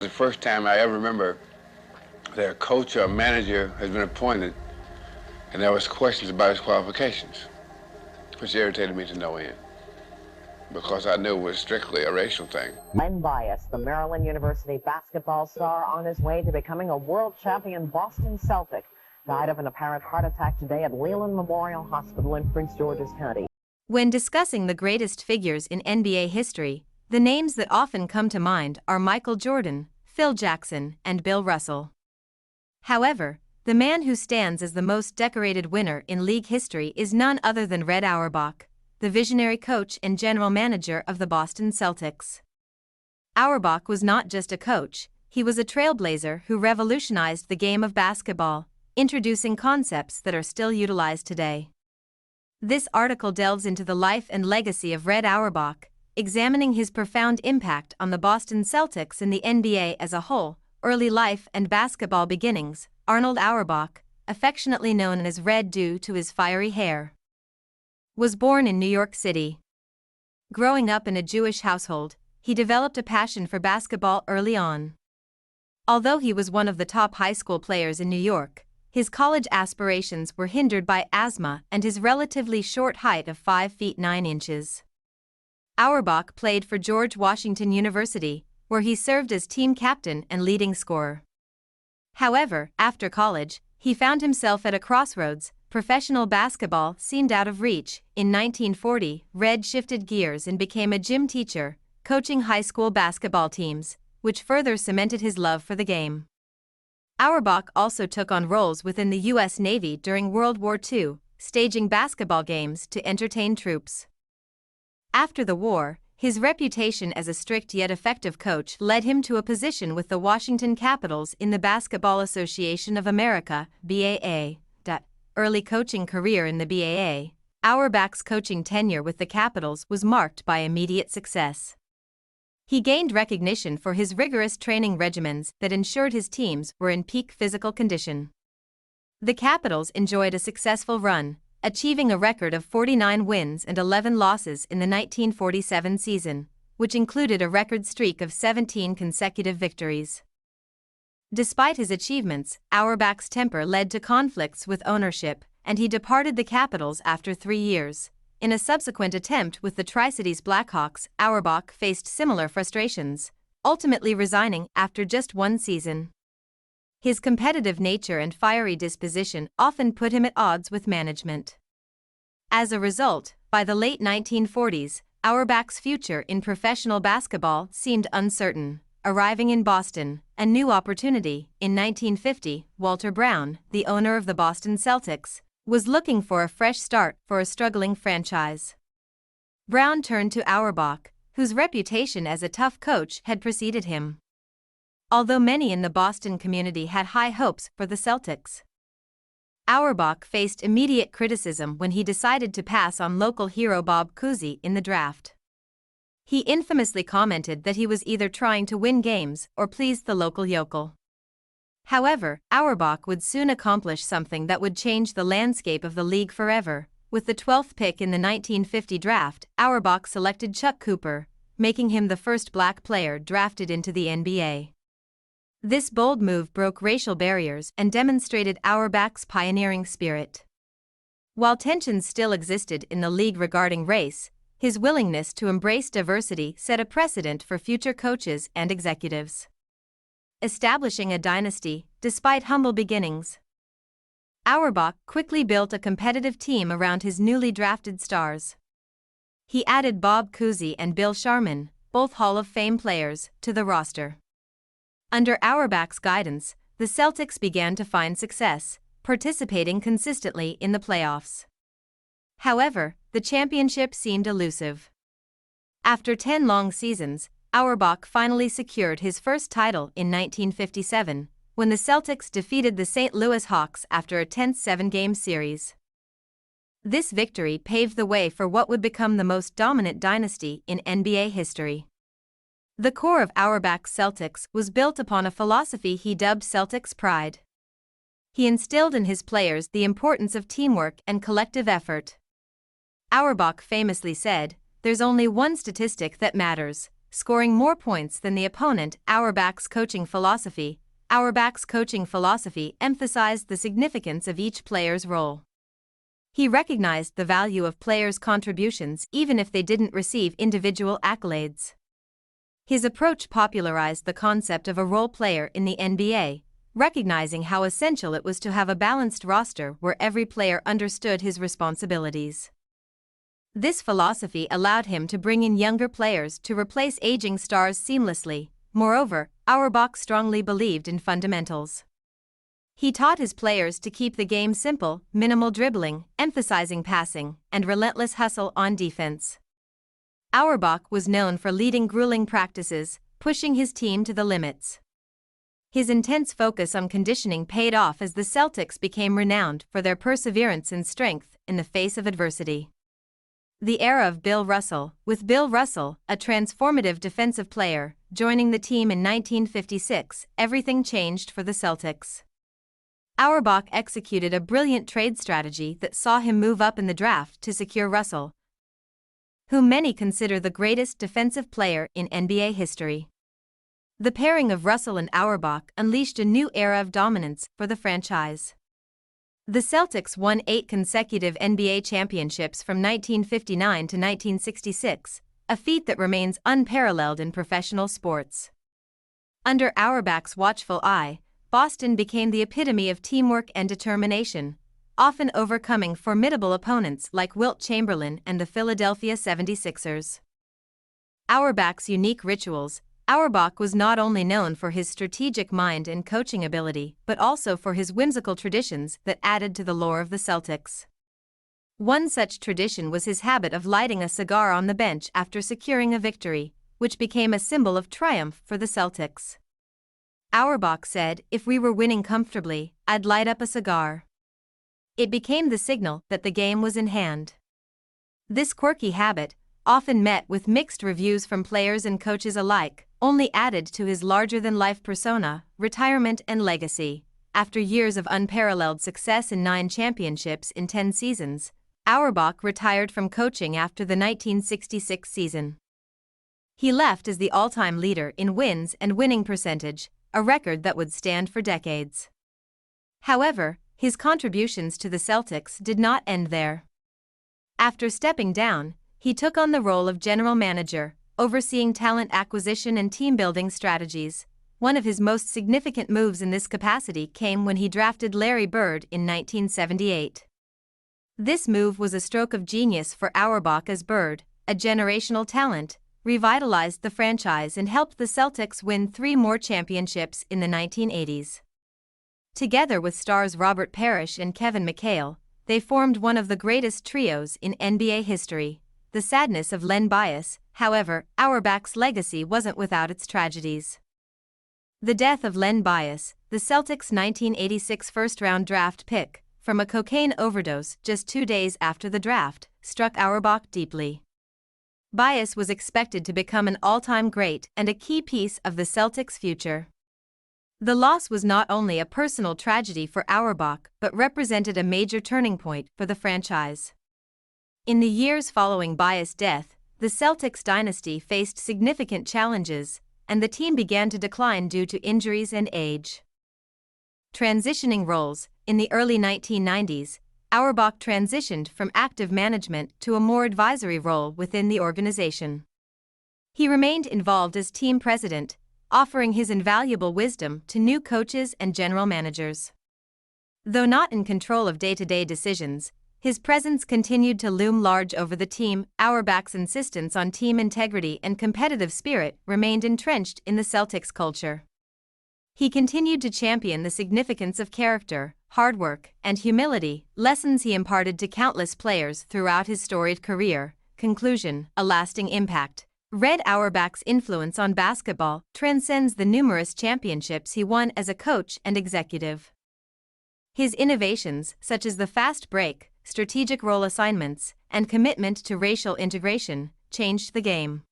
The first time I ever remember that a coach or a manager has been appointed and there was questions about his qualifications, which irritated me to no end, because I knew it was strictly a racial thing. Len Bias, the Maryland University basketball star on his way to becoming a world champion Boston Celtic, died of an apparent heart attack today at Leland Memorial Hospital in Prince George's County. When discussing the greatest figures in NBA history, the names that often come to mind are Michael Jordan, Phil Jackson, and Bill Russell. However, the man who stands as the most decorated winner in league history is none other than Red Auerbach, the visionary coach and general manager of the Boston Celtics. Auerbach was not just a coach, he was a trailblazer who revolutionized the game of basketball, introducing concepts that are still utilized today. This article delves into the life and legacy of Red Auerbach, examining his profound impact on the Boston Celtics and the NBA as a whole. Early life and basketball beginnings. Arnold Auerbach, affectionately known as Red due to his fiery hair, was born in New York City. Growing up in a Jewish household, he developed a passion for basketball early on. Although he was one of the top high school players in New York, his college aspirations were hindered by asthma and his relatively short height of 5 feet 9 inches. Auerbach played for George Washington University, where he served as team captain and leading scorer. However, after college, he found himself at a crossroads. Professional basketball seemed out of reach. In 1940, Red shifted gears and became a gym teacher, coaching high school basketball teams, which further cemented his love for the game. Auerbach also took on roles within the U.S. Navy during World War II, staging basketball games to entertain troops. After the war, his reputation as a strict yet effective coach led him to a position with the Washington Capitals in the Basketball Association of America, BAA. Early coaching career in the BAA, Auerbach's coaching tenure with the Capitals was marked by immediate success. He gained recognition for his rigorous training regimens that ensured his teams were in peak physical condition. The Capitals enjoyed a successful run, achieving a record of 49 wins and 11 losses in the 1947 season, which included a record streak of 17 consecutive victories. Despite his achievements, Auerbach's temper led to conflicts with ownership, and he departed the Capitals after 3 years. In a subsequent attempt with the Tri-Cities Blackhawks, Auerbach faced similar frustrations, ultimately resigning after just 1 season. His competitive nature and fiery disposition often put him at odds with management. As a result, by the late 1940s, Auerbach's future in professional basketball seemed uncertain. Arriving in Boston, a new opportunity. In 1950, Walter Brown, the owner of the Boston Celtics, was looking for a fresh start for a struggling franchise. Brown turned to Auerbach, whose reputation as a tough coach had preceded him. Although many in the Boston community had high hopes for the Celtics, Auerbach faced immediate criticism when he decided to pass on local hero Bob Cousy in the draft. He infamously commented that he was either trying to win games or please the local yokel. However, Auerbach would soon accomplish something that would change the landscape of the league forever. With the 12th pick in the 1950 draft, Auerbach selected Chuck Cooper, making him the first black player drafted into the NBA. This bold move broke racial barriers and demonstrated Auerbach's pioneering spirit. While tensions still existed in the league regarding race, his willingness to embrace diversity set a precedent for future coaches and executives, establishing a dynasty despite humble beginnings. Auerbach quickly built a competitive team around his newly drafted stars. He added Bob Cousy and Bill Sharman, both Hall of Fame players, to the roster. Under Auerbach's guidance, the Celtics began to find success, participating consistently in the playoffs. However, the championship seemed elusive. After 10 long seasons, Auerbach finally secured his first title in 1957, when the Celtics defeated the St. Louis Hawks after a tense 7-game series. This victory paved the way for what would become the most dominant dynasty in NBA history. The core of Auerbach's Celtics was built upon a philosophy he dubbed Celtics pride. He instilled in his players the importance of teamwork and collective effort. Auerbach famously said, "There's only one statistic that matters: scoring more points than the opponent. Auerbach's coaching philosophy emphasized the significance of each player's role. He recognized the value of players' contributions even if they didn't receive individual accolades. His approach popularized the concept of a role player in the NBA, recognizing how essential it was to have a balanced roster where every player understood his responsibilities. This philosophy allowed him to bring in younger players to replace aging stars seamlessly. Moreover, Auerbach strongly believed in fundamentals. He taught his players to keep the game simple, minimal dribbling, emphasizing passing, and relentless hustle on defense. Auerbach was known for leading grueling practices, pushing his team to the limits. His intense focus on conditioning paid off as the Celtics became renowned for their perseverance and strength in the face of adversity. The era of Bill Russell, with Bill Russell, a transformative defensive player, joining the team in 1956, everything changed for the Celtics. Auerbach executed a brilliant trade strategy that saw him move up in the draft to secure Russell, whom many consider the greatest defensive player in NBA history. The pairing of Russell and Auerbach unleashed a new era of dominance for the franchise. The Celtics won 8 consecutive NBA championships from 1959 to 1966, a feat that remains unparalleled in professional sports. Under Auerbach's watchful eye, Boston became the epitome of teamwork and determination, often overcoming formidable opponents like Wilt Chamberlain and the Philadelphia 76ers. Auerbach's unique rituals. Auerbach was not only known for his strategic mind and coaching ability, but also for his whimsical traditions that added to the lore of the Celtics. One such tradition was his habit of lighting a cigar on the bench after securing a victory, which became a symbol of triumph for the Celtics. Auerbach said, "If we were winning comfortably, I'd light up a cigar." It became the signal that the game was in hand. This quirky habit, often met with mixed reviews from players and coaches alike, only added to his larger-than-life persona, retirement and legacy. After years of unparalleled success in 9 championships in 10 seasons, Auerbach retired from coaching after the 1966 season. He left as the all-time leader in wins and winning percentage, a record that would stand for decades. However, his contributions to the Celtics did not end there. After stepping down, he took on the role of general manager, overseeing talent acquisition and team-building strategies. One of his most significant moves in this capacity came when he drafted Larry Bird in 1978. This move was a stroke of genius for Auerbach, as Bird, a generational talent, revitalized the franchise and helped the Celtics win 3 more championships in the 1980s. Together with stars Robert Parrish and Kevin McHale, they formed one of the greatest trios in NBA history. The sadness of Len Bias. However, Auerbach's legacy wasn't without its tragedies. The death of Len Bias, the Celtics' 1986 first-round draft pick, from a cocaine overdose just 2 days after the draft, struck Auerbach deeply. Bias was expected to become an all-time great and a key piece of the Celtics' future. The loss was not only a personal tragedy for Auerbach but represented a major turning point for the franchise. In the years following Bias' death, the Celtics dynasty faced significant challenges, and the team began to decline due to injuries and age. Transitioning roles. In the early 1990s, Auerbach transitioned from active management to a more advisory role within the organization. He remained involved as team president, offering his invaluable wisdom to new coaches and general managers. Though not in control of day-to-day decisions, his presence continued to loom large over the team. Auerbach's insistence on team integrity and competitive spirit remained entrenched in the Celtics culture. He continued to champion the significance of character, hard work, and humility, lessons he imparted to countless players throughout his storied career. Conclusion: a lasting impact. Red Auerbach's influence on basketball transcends the numerous championships he won as a coach and executive. His innovations, such as the fast break, strategic role assignments, and commitment to racial integration, changed the game.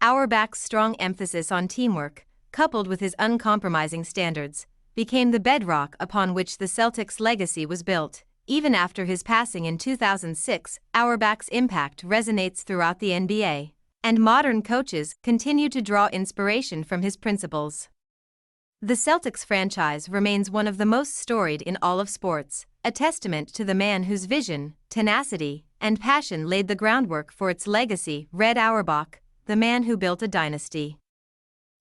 Auerbach's strong emphasis on teamwork, coupled with his uncompromising standards, became the bedrock upon which the Celtics' legacy was built. Even after his passing in 2006, Auerbach's impact resonates throughout the NBA, and modern coaches continue to draw inspiration from his principles. The Celtics franchise remains one of the most storied in all of sports, a testament to the man whose vision, tenacity, and passion laid the groundwork for its legacy. Red Auerbach, the man who built a dynasty.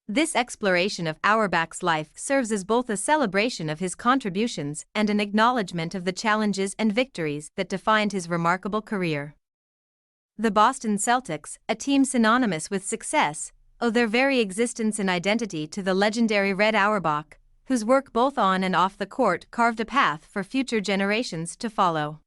This exploration of Auerbach's life serves as both a celebration of his contributions and an acknowledgement of the challenges and victories that defined his remarkable career. The Boston Celtics, a team synonymous with success, owe their very existence and identity to the legendary Red Auerbach, whose work both on and off the court carved a path for future generations to follow.